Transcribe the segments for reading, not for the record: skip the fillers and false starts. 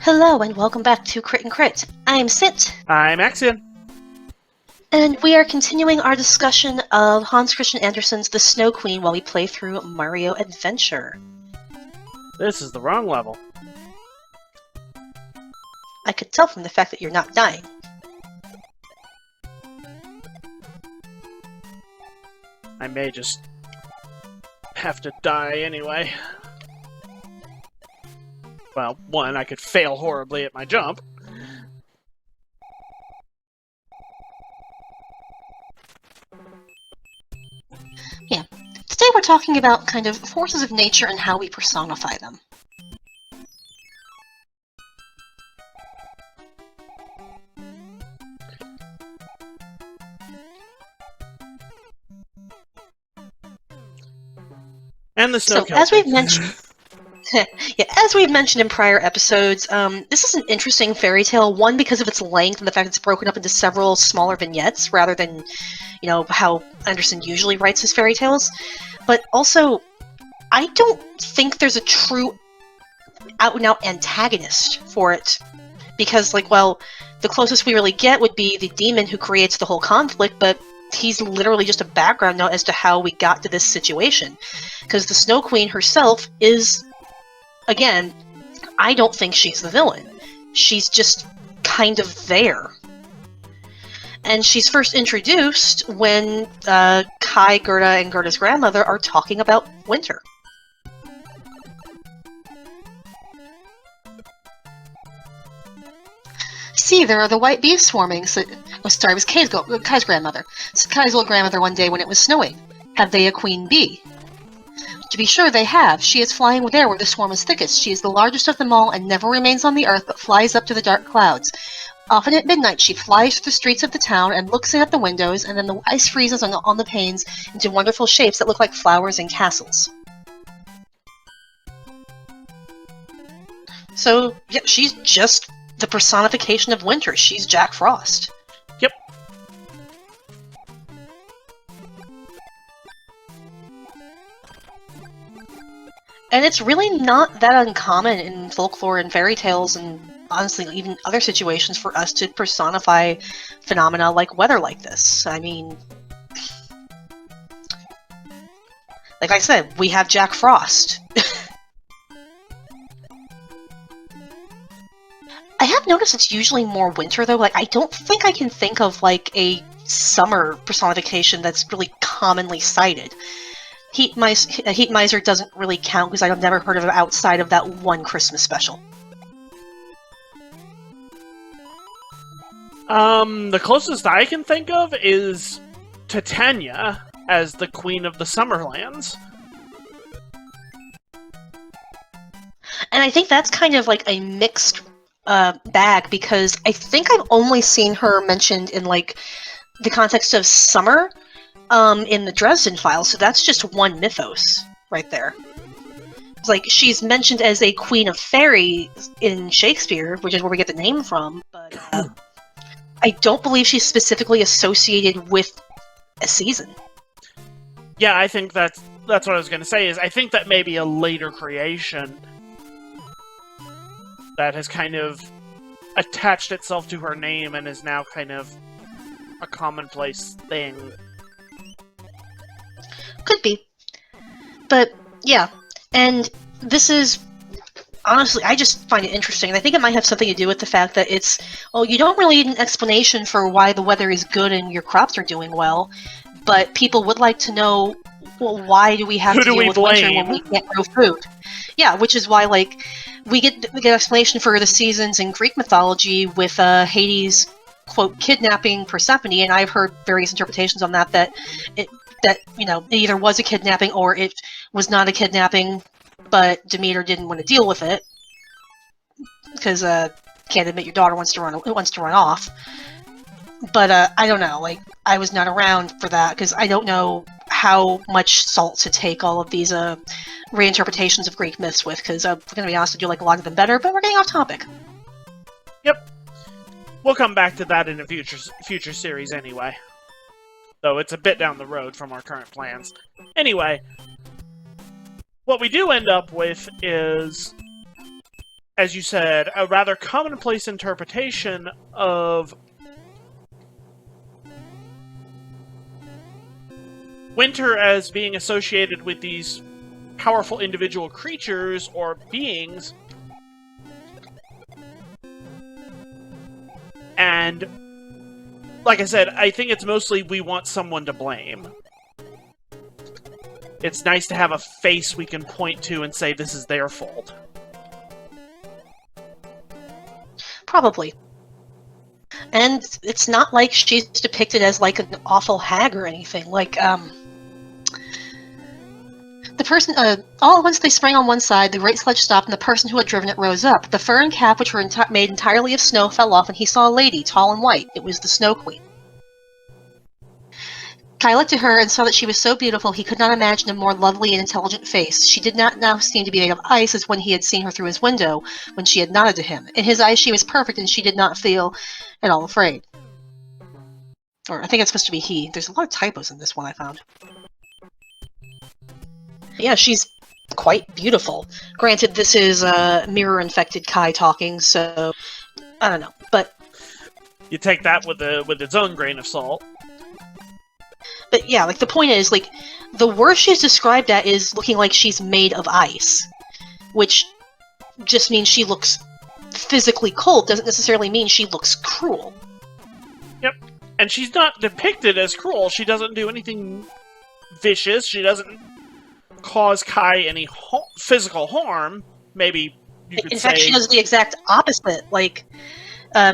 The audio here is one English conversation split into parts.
Hello and welcome back to Crit and Crit. I'm Sit, I'm Axion. and we are continuing our discussion of Hans Christian Andersen's The Snow Queen while we play through Mario Adventure. This is the wrong level. I could tell from the fact that you're not dying. I may just have to die anyway. Well, one, I could fail horribly at my jump. Yeah. Today we're talking about kind of forces of nature and how we personify them. And the snow So, as we've mentioned... as we've mentioned in prior episodes, this is an interesting fairy tale, one because of its length and the fact it's broken up into several smaller vignettes rather than, how Andersen usually writes his fairy tales. But also, I don't think there's a true out-and-out antagonist for it. Because, the closest we really get would be the demon who creates the whole conflict, but he's literally just a background note as to how we got to this situation. Because the Snow Queen herself is... Again, I don't think she's the villain. She's just kind of there. And she's first introduced when Kai, Gerda, and Gerda's grandmother are talking about winter. See, there are the white bees swarming. It was Kai's grandmother. So Kai's old grandmother one day when it was snowing. Have they a queen bee? To be sure they have. She is flying there where the swarm is thickest. She is the largest of them all and never remains on the earth but flies up to the dark clouds. Often at midnight she flies through the streets of the town and looks in at the windows, and then the ice freezes on the panes into wonderful shapes that look like flowers and castles. So, yeah, she's just the personification of winter. She's Jack Frost. Yep. And it's really not that uncommon in folklore and fairy tales and honestly even other situations for us to personify phenomena like weather like this. I mean, like I said, we have Jack Frost. I have noticed it's usually more winter though. I don't think I can think of a summer personification that's really commonly cited. Heat Miser doesn't really count because I've never heard of it outside of that one Christmas special. The closest I can think of is Titania as the Queen of the Summerlands. And I think that's kind of a mixed bag because I think I've only seen her mentioned in the context of summer. In the Dresden Files, so that's just one mythos right there. It's she's mentioned as a queen of fairy in Shakespeare, which is where we get the name from, but I don't believe she's specifically associated with a season. Yeah, I think that's what I was going to say, is I think that may be a later creation that has kind of attached itself to her name and is now kind of a commonplace thing. Could be. But, yeah. And this is... Honestly, I just find it interesting. And I think it might have something to do with the fact that it's... Well, you don't really need an explanation for why the weather is good and your crops are doing well. But people would like to know, well, why do we have to deal with winter when we can't grow food? Yeah, which is why, we get an explanation for the seasons in Greek mythology with Hades, quote, kidnapping Persephone. And I've heard various interpretations on that it either was a kidnapping or it was not a kidnapping, but Demeter didn't want to deal with it because can't admit your daughter wants to run off. But I don't know. I was not around for that because I don't know how much salt to take all of these reinterpretations of Greek myths with. Because we're gonna be honest, I do like a lot of them better, but we're getting off topic. Yep, we'll come back to that in a future series anyway. Though it's a bit down the road from our current plans. Anyway, what we do end up with is as you said, a rather commonplace interpretation of winter as being associated with these powerful individual creatures or beings. And, like I said, I think it's mostly we want someone to blame. It's nice to have a face we can point to and say this is their fault. Probably. And it's not like she's depicted as, like, an awful hag or anything. Like, the person, all at once they sprang on one side, the great sledge stopped, and the person who had driven it rose up. The fur and cap, which were made entirely of snow, fell off, and he saw a lady, tall and white. It was the Snow Queen. Kai looked at her and saw that she was so beautiful he could not imagine a more lovely and intelligent face. She did not now seem to be made of ice as when he had seen her through his window, when she had nodded to him. In his eyes she was perfect, and she did not feel at all afraid. Or, I think it's supposed to be he. There's a lot of typos in this one, I found. Yeah, she's quite beautiful. Granted, this is mirror-infected Kai talking, so I don't know. But You take that with its own grain of salt. But yeah, like, the point is, like, the worst she's described at is looking like she's made of ice. Which just means she looks physically cold, doesn't necessarily mean she looks cruel. Yep. And she's not depicted as cruel. She doesn't do anything vicious. She doesn't cause Kai any physical harm. Maybe you could say... In fact, she does the exact opposite. Like,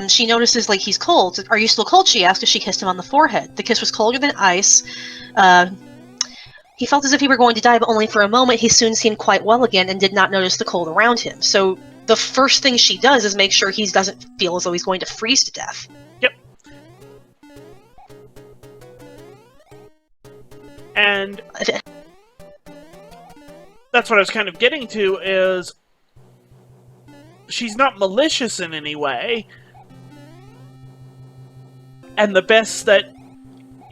she notices, like, he's cold. "Are you still cold?" she asked as she kissed him on the forehead. The kiss was colder than ice. He felt as if he were going to die, but only for a moment. He soon seemed quite well again and did not notice the cold around him. So the first thing she does is make sure he doesn't feel as though he's going to freeze to death. Yep. And that's what I was kind of getting to, is she's not malicious in any way. And the best that,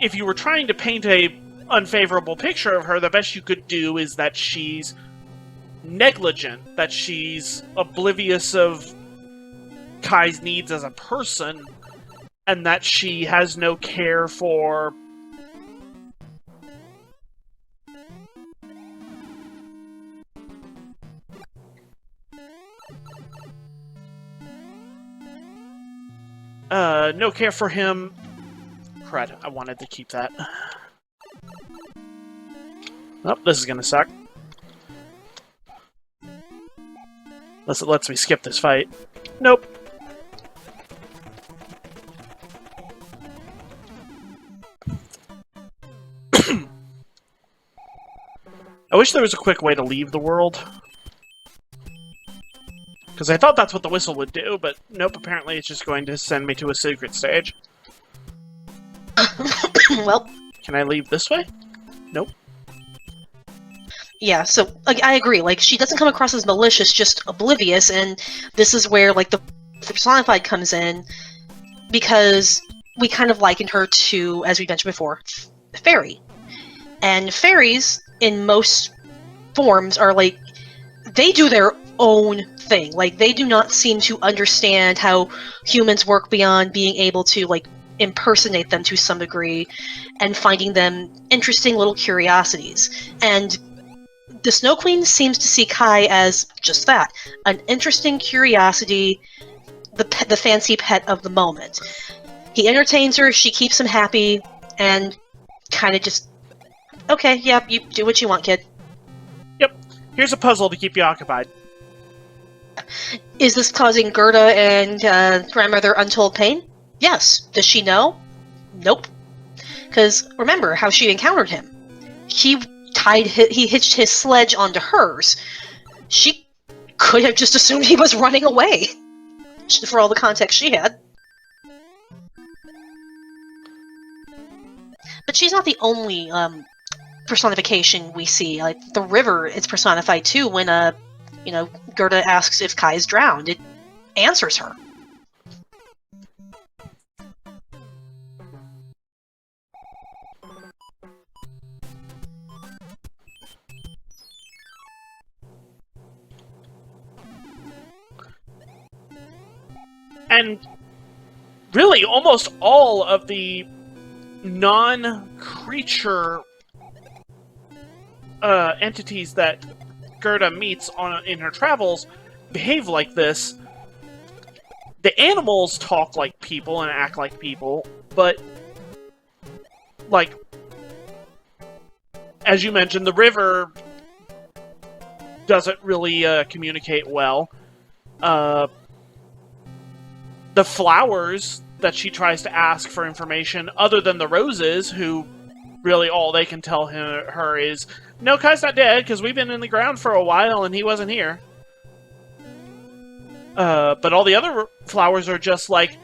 if you were trying to paint a unfavorable picture of her, the best you could do is that she's negligent, that she's oblivious of Kai's needs as a person, and that she has no care for no care for him. Crud, I wanted to keep that. Oh, this is gonna suck. Unless it lets me skip this fight. Nope. I wish there was a quick way to leave the world. Because I thought that's what the whistle would do, but nope, apparently it's just going to send me to a secret stage. Well, can I leave this way? Nope. Yeah, so I agree. Like, she doesn't come across as malicious, just oblivious, and this is where, like, the personified comes in, because we kind of likened her to, as we mentioned before, a fairy. And fairies, in most forms, are like, they do their own thing. Like, they do not seem to understand how humans work beyond being able to, like, impersonate them to some degree and finding them interesting little curiosities. And the Snow Queen seems to see Kai as just that, an interesting curiosity, the fancy pet of the moment. He entertains her, she keeps him happy, and kind of just, okay, yeah, you do what you want, kid. Yep, here's a puzzle to keep you occupied. Is this causing Gerda and grandmother untold pain? Yes. Does she know? Nope. Because remember how she encountered him. He hitched his sledge onto hers. She could have just assumed he was running away, for all the context she had. But she's not the only personification we see. Like, the river is personified too when Gerda asks if Kai is drowned. It answers her. And really, almost all of the non-creature entities that Gerda meets in her travels behave like this. The animals talk like people and act like people, but, like, as you mentioned, the river doesn't really communicate well. The flowers that she tries to ask for information, other than the roses, who really all they can tell her is, no, Kai's not dead, because we've been in the ground for a while and he wasn't here. But all the other flowers are just like,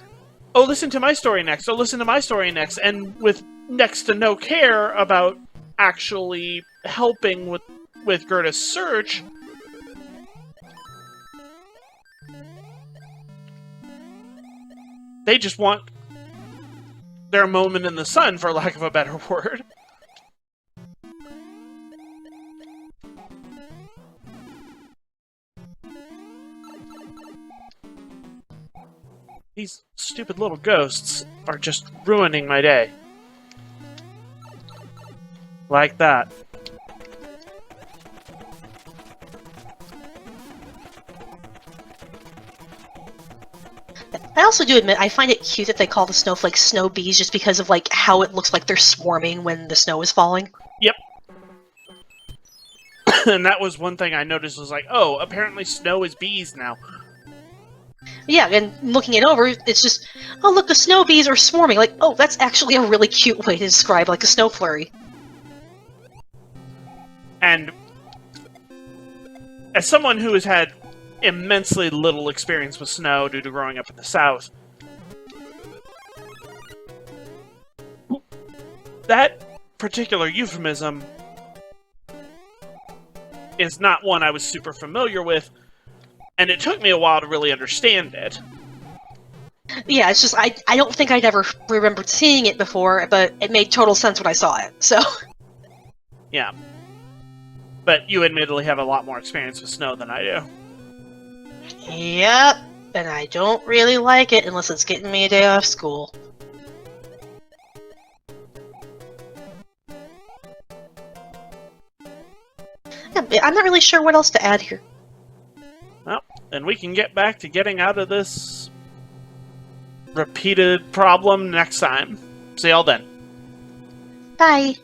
oh, listen to my story next, oh, listen to my story next, and with next to no care about actually helping with Gerda's search. They just want their moment in the sun, for lack of a better word. These stupid little ghosts are just ruining my day. Like that. I also do admit I find it cute that they call the snowflakes snow bees just because of like how it looks like they're swarming when the snow is falling. Yep. And that was one thing I noticed, was like, oh, apparently snow is bees now. Yeah, and looking it over, it's just, oh look, the snow bees are swarming. Like, oh, that's actually a really cute way to describe like a snow flurry. And as someone who has had immensely little experience with snow due to growing up in the South, that particular euphemism is not one I was super familiar with, and it took me a while to really understand it. Yeah, it's just, I don't think I'd ever remembered seeing it before, but it made total sense when I saw it, so... Yeah. But you admittedly have a lot more experience with snow than I do. Yep, and I don't really like it unless it's getting me a day off school. Yeah, I'm not really sure what else to add here. Well, then we can get back to getting out of this repeated problem next time. See y'all then. Bye!